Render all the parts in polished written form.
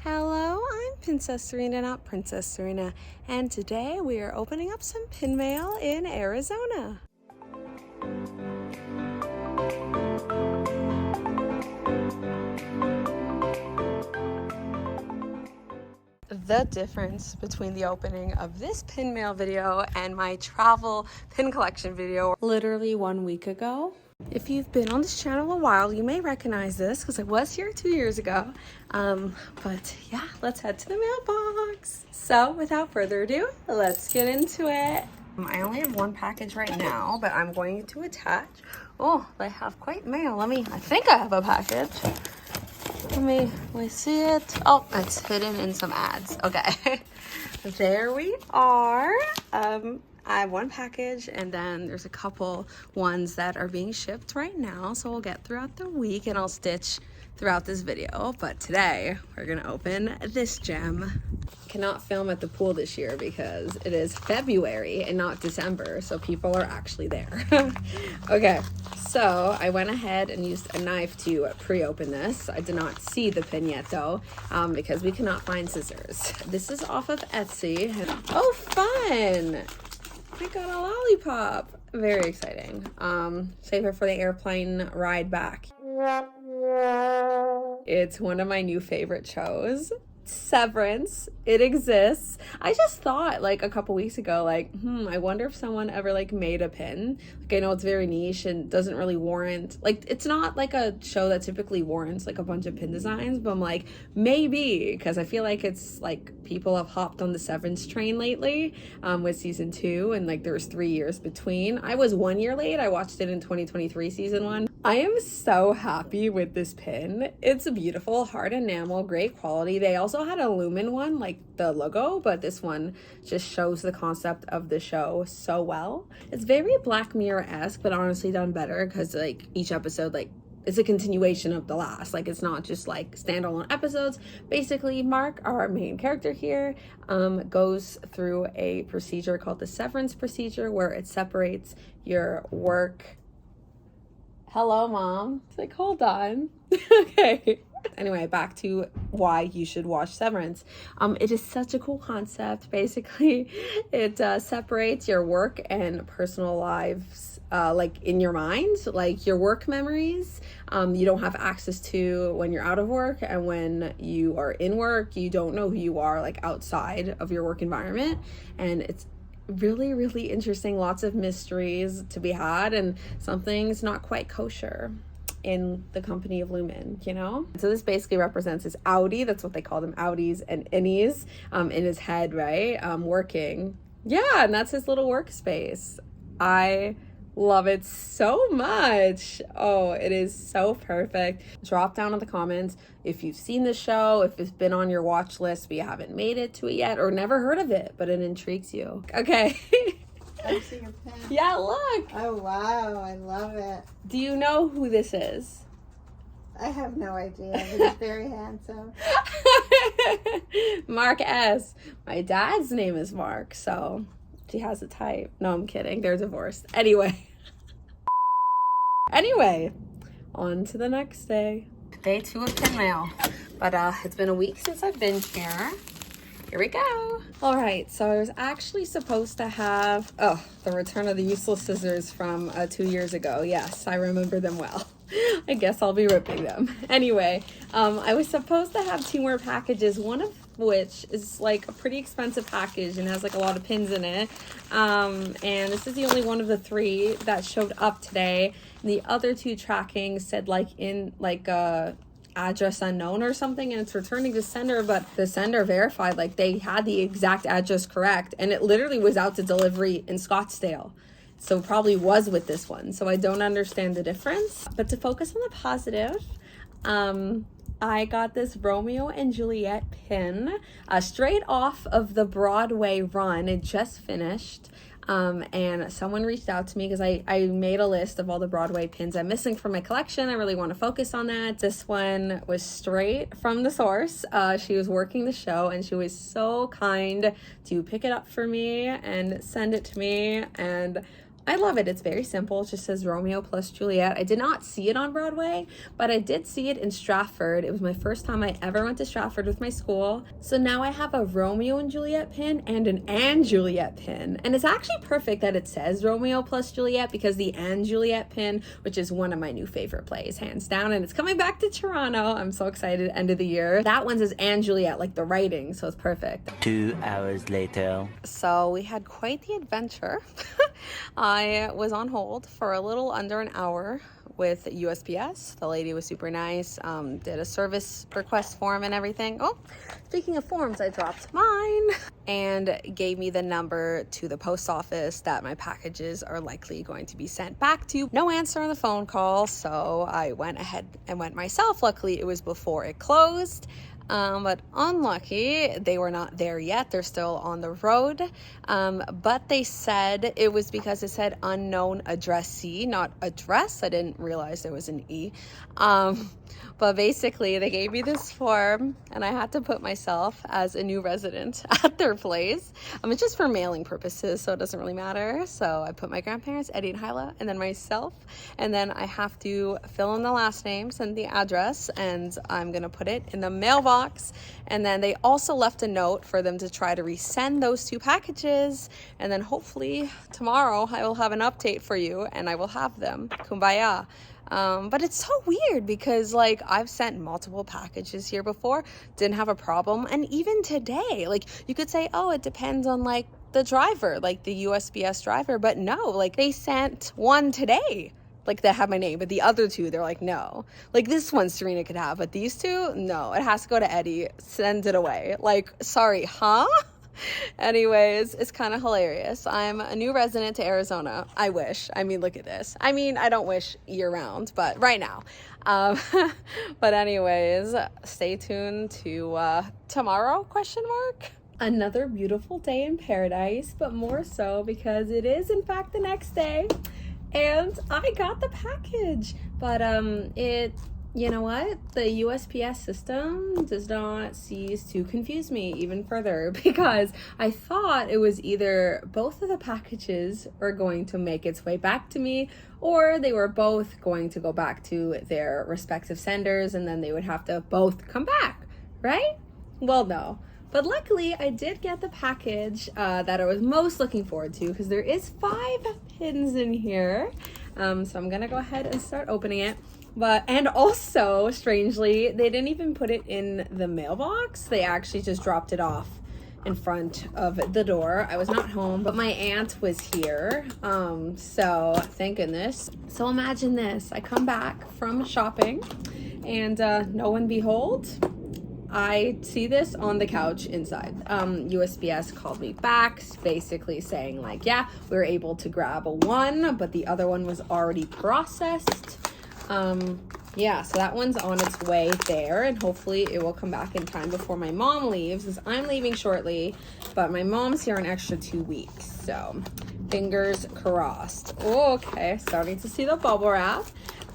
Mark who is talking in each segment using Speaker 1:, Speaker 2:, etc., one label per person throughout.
Speaker 1: Hello, I'm Princess Serena, not Princess Serena, and today we are opening up some pin mail in Arizona. The difference between the opening of this pin mail video and my travel pin collection video literally 1 week ago. If you've been on this channel a while, you may recognize this because I was here 2 years ago. But yeah, let's head to the mailbox. So without further ado, let's get into it. I only have one package right now, but I'm going to attach. Oh, I have quite mail. I think I have a package. Let me see it. Oh, it's hidden in some ads. Okay. There we are. I have one package and then there's a couple ones that are being shipped right now. So we'll get throughout the week and I'll stitch throughout this video. But today we're gonna open this gem. Cannot film at the pool this year because it is February and not December. So people are actually there. Okay, so I went ahead and used a knife to pre-open this. I did not see the pin yet though, because we cannot find scissors. This is off of Etsy. Oh, fun! I got a lollipop. Very exciting. Save her for the airplane ride back. It's one of my new favorite shows. Severance. It exists. I just thought like a couple weeks ago, like, I wonder if someone ever like made a pin. Like I know it's very niche and doesn't really warrant, like it's not like a show that typically warrants like a bunch of pin designs, but I'm like, maybe, because I feel like it's like people have hopped on the Severance train lately with season 2 and like there was 3 years between. I was 1 year late. I watched it in 2023 season 1. I am so happy with this pin. It's a beautiful hard enamel, great quality. They also had a lumen one, like the logo, but this one just shows the concept of the show so well. It's very Black Mirror-esque, but honestly done better because like each episode, like it's a continuation of the last. Like it's not just like standalone episodes. Basically, Mark, our main character here, goes through a procedure called the severance procedure where it separates your work. Hello, Mom. It's like, hold on. Okay. Anyway, back to why you should watch Severance. It is such a cool concept. Basically, it separates your work and personal lives, like in your mind, like your work memories. You don't have access to when you're out of work, and when you are in work, you don't know who you are like outside of your work environment. And it's really, really interesting. Lots of mysteries to be had, and something's not quite kosher in the company of Lumen, you know? So this basically represents his Audi. That's what they call them, Audis and innies, in his head, right? Working. Yeah, and that's his little workspace. I love it so much. Oh, it is so perfect. Drop down in the comments if you've seen the show, if it's been on your watch list but you haven't made it to it yet, or never heard of it but it intrigues you. Okay.
Speaker 2: I see your pen.
Speaker 1: Yeah, look.
Speaker 2: Oh wow, I love it.
Speaker 1: Do you know who this is?
Speaker 2: I have no idea, but he's very handsome.
Speaker 1: Mark S. My dad's name is Mark, so she has a type. No, I'm kidding. They're divorced. Anyway, on to the next day. Day 2 of pin mail. But it's been a week since I've been here. Here we go. All right, so I was actually supposed to have, the return of the useless scissors from 2 years ago. Yes, I remember them well. I guess I'll be ripping them. Anyway, I was supposed to have 2 more packages, one of which is like a pretty expensive package and has like a lot of pins in it. And this is the only one of the 3 that showed up today. And the other 2 tracking said like in like address unknown or something, and it's returning to sender, but the sender verified like they had the exact address correct, and it literally was out to delivery in Scottsdale. So probably was with this one. So I don't understand the difference. But to focus on the positive, I got this Romeo and Juliet pin straight off of the Broadway run. It just finished. And someone reached out to me because I made a list of all the Broadway pins I'm missing from my collection. I really want to focus on that. This one was straight from the source. She was working the show and she was so kind to pick it up for me and send it to me. And I love it. It's very simple. It just says Romeo plus Juliet. I did not see it on Broadway, but I did see it in Stratford. It was my first time I ever went to Stratford with my school. So now I have a Romeo and Juliet pin and an and Juliet pin. And it's actually perfect that it says Romeo plus Juliet, because the and Juliet pin, which is one of my new favorite plays, hands down, and it's coming back to Toronto. I'm so excited, end of the year. That one says and Juliet, like the writing, so it's perfect.
Speaker 3: 2 hours later.
Speaker 1: So we had quite the adventure. I was on hold for a little under an hour with USPS. The lady was super nice, did a service request form and everything. Oh, speaking of forms, I dropped mine, and gave me the number to the post office that my packages are likely going to be sent back to. No answer on the phone call, so I went ahead and went myself. Luckily, it was before it closed. But unlucky, they were not there yet. They're still on the road. But they said it was because it said unknown addressee, not address. I didn't realize there was an E. But basically, they gave me this form, and I had to put myself as a new resident at their place. It's just for mailing purposes, so it doesn't really matter. So I put my grandparents, Eddie and Hyla, and then myself, and then I have to fill in the last names and the address, and I'm gonna put it in the mailbox. And then they also left a note for them to try to resend those 2 packages, and then hopefully tomorrow I will have an update for you, and I will have them. Kumbaya. But it's so weird because, like, I've sent multiple packages here before, didn't have a problem. And even today, like, you could say, oh, it depends on, like, the driver, like the USPS driver. But no, like, they sent one today, like, that had my name, but the other 2, they're like, no. Like, this one Serena could have, but these 2, no, it has to go to Eddie. Send it away. Like, sorry, huh? Anyways, it's kind of hilarious. I'm a new resident to Arizona. I wish. I mean, look at this. I mean, I don't wish year round, but right now. But anyways, stay tuned to tomorrow, ? Another beautiful day in paradise, but more so because it is, in fact, the next day. And I got the package. But you know what? The USPS system does not cease to confuse me even further, because I thought it was either both of the packages were going to make its way back to me, or they were both going to go back to their respective senders, and then they would have to both come back, right? Well, no. But luckily, I did get the package that I was most looking forward to, because there is 5 pins in here. So I'm gonna go ahead and start opening it. And also, strangely, they didn't even put it in the mailbox. They actually just dropped it off in front of the door. I was not home, but my aunt was here. So thank goodness. So imagine this. I come back from shopping, and lo and behold, I see this on the couch inside. USPS called me back, basically saying, like, yeah, we were able to grab one, but the other one was already processed. Yeah, so that one's on its way there, and hopefully it will come back in time before my mom leaves, as I'm leaving shortly, but my mom's here an extra 2 weeks, so fingers crossed. Oh, okay, starting to see the bubble wrap.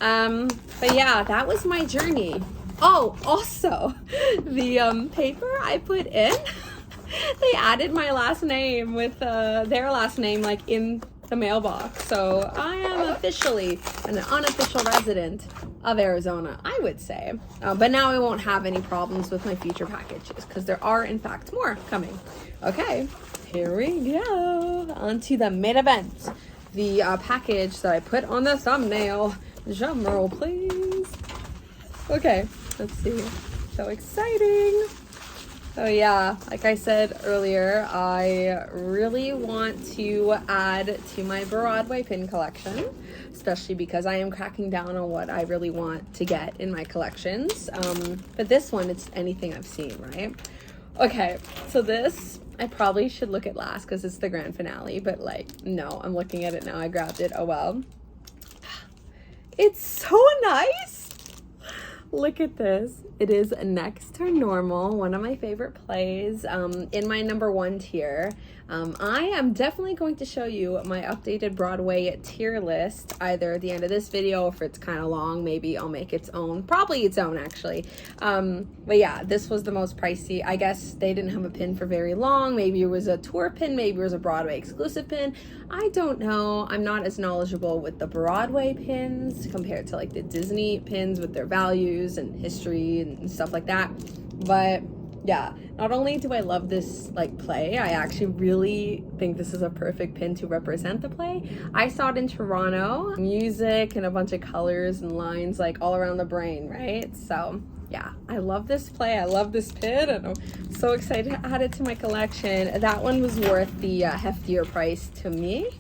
Speaker 1: But yeah, that was my journey. Oh, also, the paper I put in, they added my last name with their last name, like, in the mailbox. So I am officially an unofficial resident of Arizona, I would say. But now I won't have any problems with my future packages, because there are, in fact, more coming. Okay, here we go. On to the main event. The package that I put on the thumbnail. Drum roll, please. Okay, let's see. So exciting. Oh yeah, like I said earlier, I really want to add to my Broadway pin collection, especially because I am cracking down on what I really want to get in my collections. But this one, it's anything I've seen, right? Okay, so this, I probably should look at last because it's the grand finale, but like, no, I'm looking at it now. I grabbed it. Oh well. It's so nice. Look at this. It is Next to Normal, one of my favorite plays, in my number one tier. I am definitely going to show you my updated Broadway tier list, either at the end of this video, or if it's kind of long, maybe I'll make its own, probably its own actually. But yeah, this was the most pricey. I guess they didn't have a pin for very long. Maybe it was a tour pin, maybe it was a Broadway exclusive pin. I don't know. I'm not as knowledgeable with the Broadway pins compared to like the Disney pins with their values and history and stuff like that. But yeah, not only do I love this like play, I actually really think this is a perfect pin to represent the play. I saw it in Toronto. Music and a bunch of colors and lines like all around the brain, right? So yeah, I love this play. I love this pin, and I'm so excited to add it to my collection. That one was worth the heftier price to me.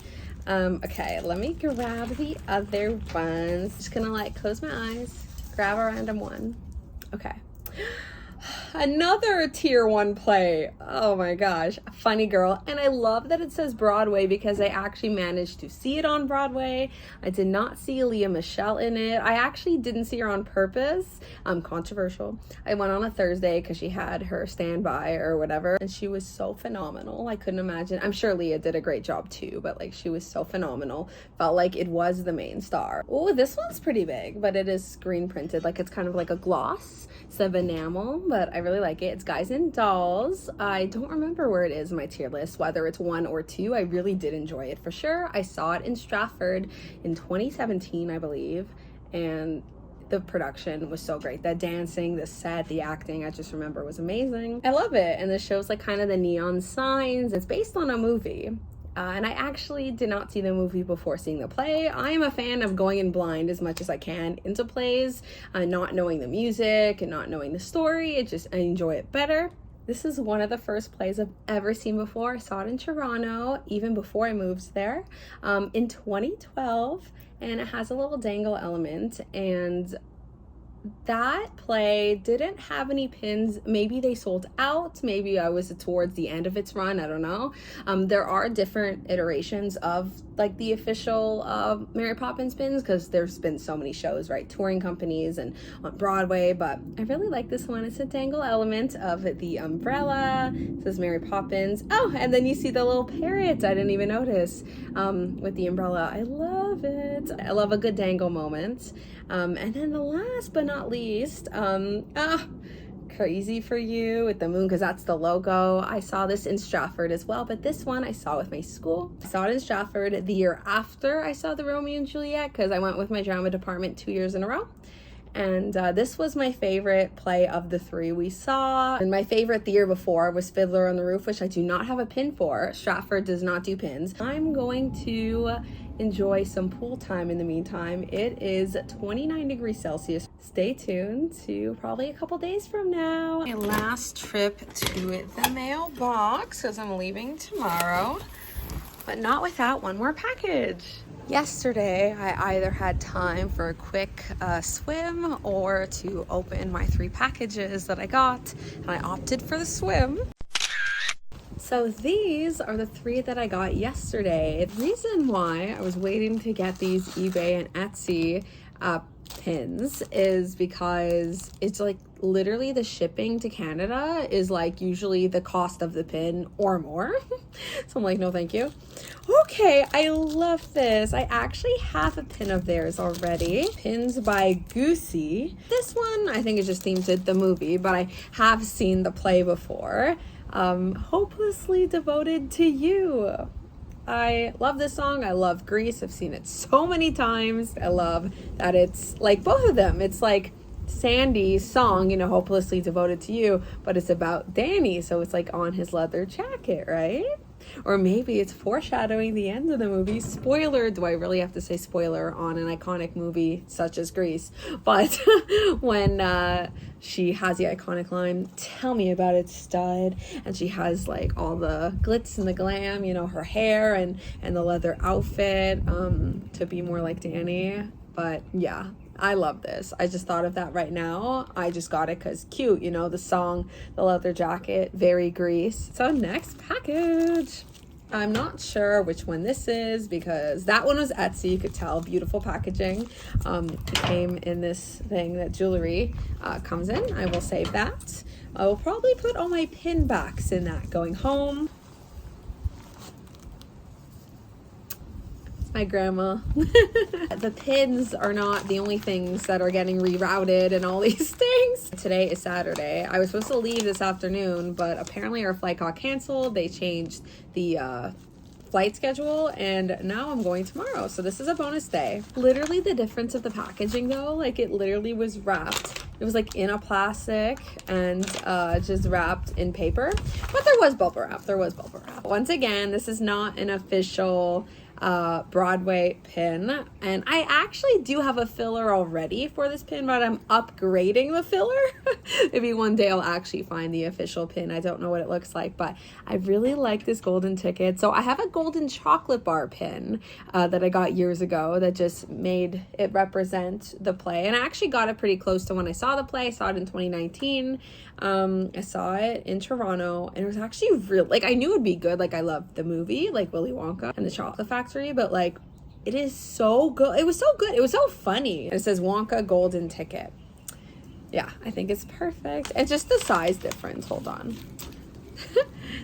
Speaker 1: Okay, let me grab the other ones. Just gonna like close my eyes, grab a random one. Okay. Another tier one play. Oh my gosh, Funny Girl. And I love that it says Broadway because I actually managed to see it on Broadway. I did not see Leah Michelle in it. I actually didn't see her on purpose. Controversial. I went on a Thursday because she had her standby or whatever, and she was so phenomenal. I couldn't imagine. I'm sure Leah did a great job too, but like she was so phenomenal. Felt like it was the main star. Oh, this one's pretty big, but it is screen printed. Like it's kind of like a gloss. It's of enamel, but I really like it. It's Guys and Dolls. I don't remember where it is in my tier list, whether it's 1 or 2. I really did enjoy it for sure. I saw it in Stratford in 2017, I believe, and the production was so great. The dancing, the set, the acting, I just remember was amazing. I love it. And this shows like kind of the neon signs. It's based on a movie. And I actually did not see the movie before seeing the play. I am a fan of going in blind as much as I can into plays, not knowing the music and not knowing the story. I enjoy it better. This is one of the first plays I've ever seen before. I saw it in Toronto, even before I moved there, in 2012, and it has a little dangle element, and that play didn't have any pins. Maybe they sold out, maybe I was towards the end of its run, I don't know. There are different iterations of like the official Mary Poppins pins because there's been so many shows, right, touring companies and on Broadway, but I really like this one. It's a dangle element of the umbrella. It says Mary Poppins. Oh, and then you see the little parrot. I didn't even notice with the umbrella. I love it. I love a good dangle moment. And then the last but not least, Crazy for You with the moon, because that's the logo. I saw this in Stratford as well, but this one I saw with my school. I saw it in Stratford the year after I saw the Romeo and Juliet because I went with my drama department 2 years in a row. And this was my favorite play of the 3 we saw. And my favorite the year before was Fiddler on the Roof, which I do not have a pin for. Stratford does not do pins. I'm going to enjoy some pool time in the meantime. It is 29 degrees Celsius. Stay tuned to probably a couple days from now. My last trip to the mailbox because I'm leaving tomorrow, but not without one more package. Yesterday, I either had time for a quick swim or to open my 3 packages that I got, and I opted for the swim. So these are the 3 that I got yesterday. The reason why I was waiting to get these eBay and Etsy pins is because it's like literally the shipping to Canada is like usually the cost of the pin or more. So I'm like, no thank you. Okay, I love this. I actually have a pin of theirs already. Pins by Goosey. This one I think is just themed to the movie, but I have seen the play before. Hopelessly Devoted to You. I love this song. I love Grease. I've seen it so many times. I love that it's like both of them. It's like Sandy's song, you know, Hopelessly Devoted to You, but it's about Danny, so it's like on his leather jacket, right? Or maybe it's foreshadowing the end of the movie. Spoiler, do I really have to say spoiler on an iconic movie such as Grease? But when she has the iconic line, "Tell me about it, stud," and she has like all the glitz and the glam, you know, her hair and the leather outfit to be more like Danny. But yeah, I love this. I just thought of that right now. I just got it because cute, you know, the song, the leather jacket, very Grease. So next package. I'm not sure which one this is because that one was Etsy. You could tell, beautiful packaging. It came in this thing that jewelry comes in. I will save that. I will probably put all my pin backs in that going home. My grandma. The pins are not the only things that are getting rerouted and all these things. Today is Saturday. I was supposed to leave this afternoon, but apparently our flight got canceled. They changed the flight schedule, and now I'm going tomorrow. So this is a bonus day. Literally the difference of the packaging though, like it literally was wrapped. It was like in a plastic and just wrapped in paper, but there was bubble wrap. Once again, this is not an official Broadway pin, and I actually do have a filler already for this pin, but I'm upgrading the filler. Maybe one day I'll actually find the official pin. I don't know what it looks like, but I really like this golden ticket. So I have a golden chocolate bar pin that I got years ago that just made it represent the play, and I actually got it pretty close to when I saw the play. I saw it in 2019. I saw it in Toronto, and it was actually real, like I knew it'd be good. Like I loved the movie, like Willy Wonka and the Chocolate Factory, but like it is so good. It was so good. It was so funny. And it says Wonka golden ticket. Yeah, I think it's perfect. And just the size difference. Hold on.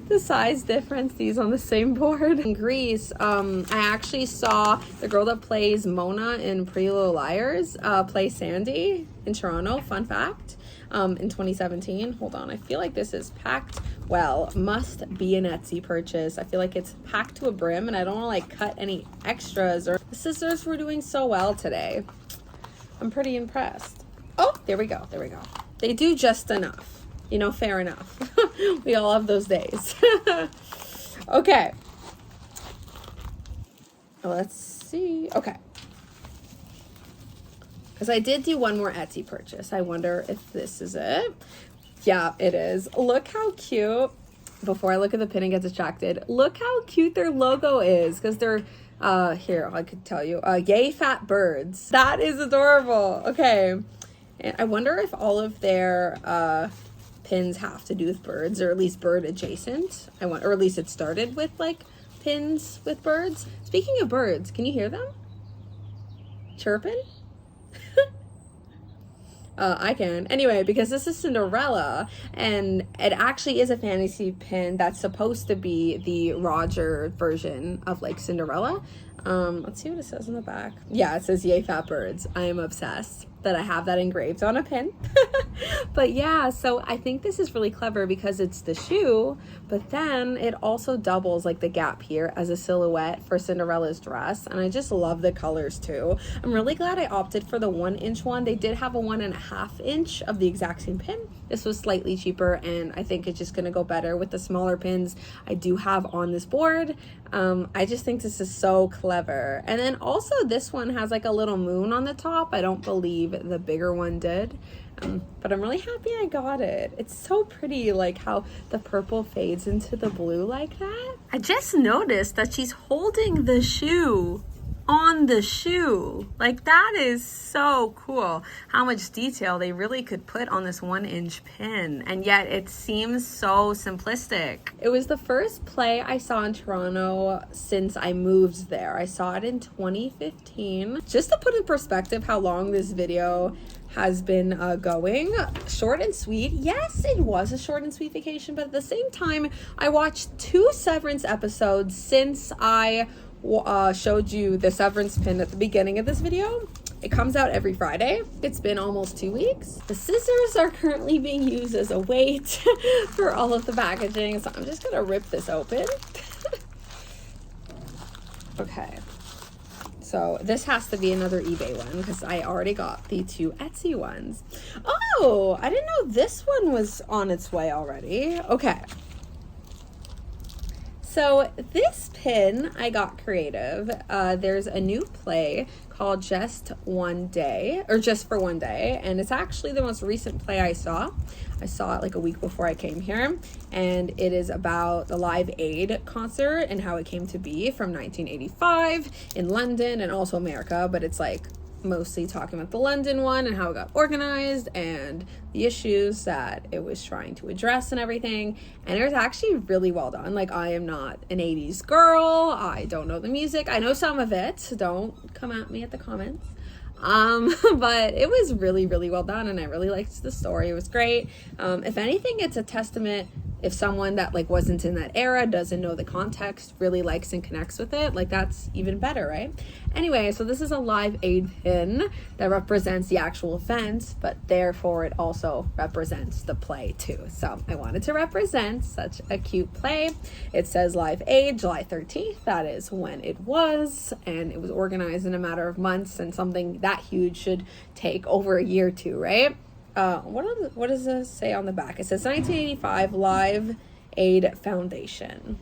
Speaker 1: The size difference, these on the same board. In Greece, I actually saw the girl that plays Mona in Pretty Little Liars play Sandy in Toronto. Fun fact. In 2017. Hold on, I feel like this is packed well. Must be an Etsy purchase. I feel like it's packed to a brim, and I don't want to like cut any extras. Or the scissors were doing so well today. I'm pretty impressed. Oh, there we go. They do just enough. You know, fair enough. We all have those days. Okay. Let's see. Okay. Because I did do one more Etsy purchase. I wonder if this is it. Yeah, it is. Look how cute. Before I look at the pin and get distracted, look how cute their logo is. Because they're, here, I could tell you. Yay Fat Birds. That is adorable. Okay. And I wonder if all of their pins have to do with birds, or at least bird adjacent. Or at least it started with like pins with birds. Speaking of birds, can you hear them chirping? I can. Anyway, because this is Cinderella, and it actually is a fantasy pin that's supposed to be the Roger version of like Cinderella. Let's see what it says on the back. Yeah, it says Yay Fat Birds. I am obsessed that I have that engraved on a pin. But yeah, so I think this is really clever because it's the shoe, but then it also doubles like the gap here as a silhouette for Cinderella's dress. And I just love the colors too. I'm really glad I opted for the 1-inch one. They did have a 1.5 inch of the exact same pin. This was slightly cheaper, and I think it's just gonna go better with the smaller pins I do have on this board. I just think this is so clever. And then also this one has like a little moon on the top. I don't believe the bigger one did. But I'm really happy I got it. It's so pretty, like how the purple fades into the blue like that. I just noticed that she's holding the shoe on the shoe. Like that is so cool. How much detail they really could put on this 1-inch pin, and yet it seems so simplistic. It was the first play I saw in Toronto since I moved there. I saw it in 2015. Just to put in perspective how long this video has been going, short and sweet. Yes, it was a short and sweet vacation, but at the same time, I watched 2 Severance episodes since I showed you the Severance pin at the beginning of this video. It comes out every Friday. It's been almost 2 weeks. The scissors are currently being used as a weight for all of the packaging, so I'm just gonna rip this open. Okay. So this has to be another eBay one because I already got the 2 Etsy ones. Oh, I didn't know this one was on its way already. Okay. So this pin, I got creative. There's a new play called Just One Day, or Just for One Day, and it's actually the most recent play I saw. I saw it like a week before I came here, and it is about the Live Aid concert and how it came to be from 1985 in London and also America, but it's like mostly talking about the London one and how it got organized and the issues that it was trying to address and everything. And it was actually really well done. Like, I am not an 80s girl. I don't know the music. I know some of it. Don't come at me at the comments. But it was really, really well done, and I really liked the story. It was great. If anything, it's a testament if someone that like wasn't in that era, doesn't know the context, really likes and connects with it, like that's even better, right? Anyway, so this is a Live Aid pin that represents the actual event, but therefore it also represents the play too. So I wanted to represent such a cute play. It says Live Aid, July 13th. That is when it was, and it was organized in a matter of months, and something that huge should take over a year or two, right? What does this say on the back? It says 1985 Live Aid Foundation.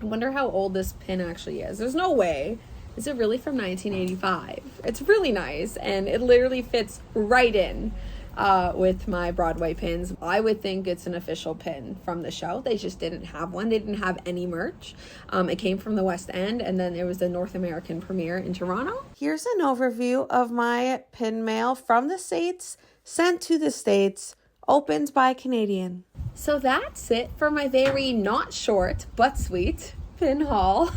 Speaker 1: I wonder how old this pin actually is. There's no way. Is it really from 1985? It's really nice, and it literally fits right in with my Broadway pins. I would think it's an official pin from the show. They just didn't have one. They didn't have any merch. It came from the West End, and then there was the North American premiere in Toronto. Here's an overview of my pin mail from the States, sent to the States, opened by Canadian. So that's it for my very not short but sweet pin haul.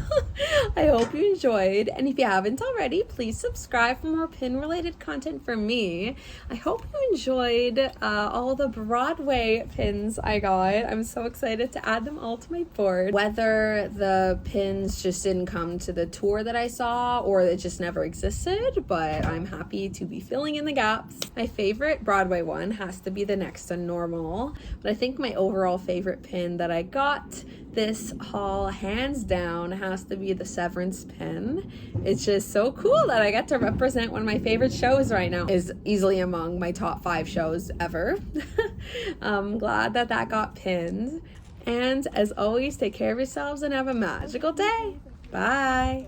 Speaker 1: I hope you enjoyed, and if you haven't already, please subscribe for more pin related content from me. I hope you enjoyed all the Broadway pins I got. I'm so excited to add them all to my board. Whether the pins just didn't come to the tour that I saw or it just never existed, but I'm happy to be filling in the gaps. My favorite Broadway one has to be the Next to Normal, but I think my overall favorite pin that I got this haul, hands down, has to be the Severance pin. It's just so cool that I get to represent one of my favorite shows right now. Is easily among my top 5 shows ever. I'm glad that that got pinned. And as always, take care of yourselves and have a magical day. Bye.